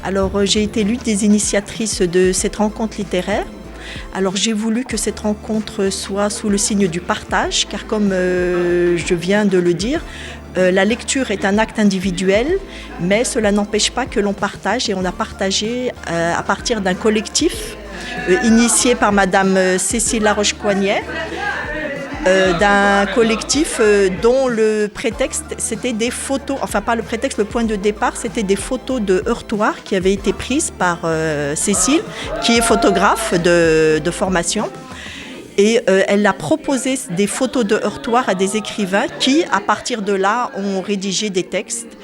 Alors, j'ai été l'une des initiatrices de cette rencontre littéraire. Alors, j'ai voulu que cette rencontre soit sous le signe du partage, car comme je viens de le dire, la lecture est un acte individuel, mais cela n'empêche pas que l'on partage, et on a partagé à partir d'un collectif initié par Madame Cécile Laroche-Coignet, d'un collectif dont le prétexte c'était des photos, enfin pas le prétexte, le point de départ c'était des photos de heurtoirs qui avaient été prises par Cécile, qui est photographe de formation. Et elle a proposé des photos de heurtoirs à des écrivains qui, à partir de là, ont rédigé des textes.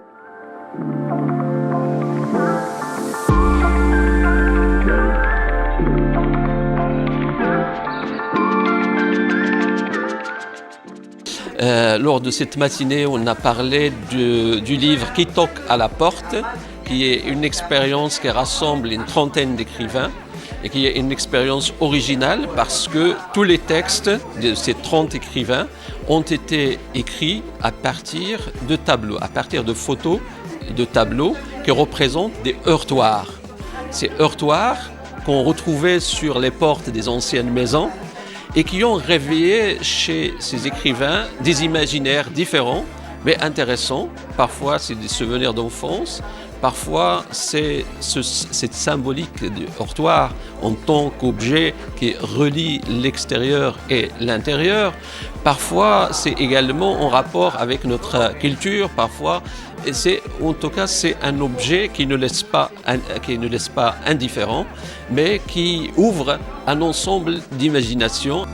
Lors de cette matinée, on a parlé du livre Qui toque à la porte, qui est une expérience qui rassemble une trentaine d'écrivains et qui est une expérience originale parce que tous les textes de ces 30 écrivains ont été écrits à partir de tableaux, à partir de photos de tableaux qui représentent des heurtoirs. Ces heurtoirs qu'on retrouvait sur les portes des anciennes maisons et qui ont réveillé chez ces écrivains des imaginaires différents, mais intéressants. Parfois, c'est des souvenirs d'enfance. Parfois, c'est cette symbolique du heurtoir en tant qu'objet qui relie l'extérieur et l'intérieur. Parfois, c'est également en rapport avec notre culture. Parfois, en tout cas, c'est un objet qui ne laisse pas indifférent, mais qui ouvre un ensemble d'imagination.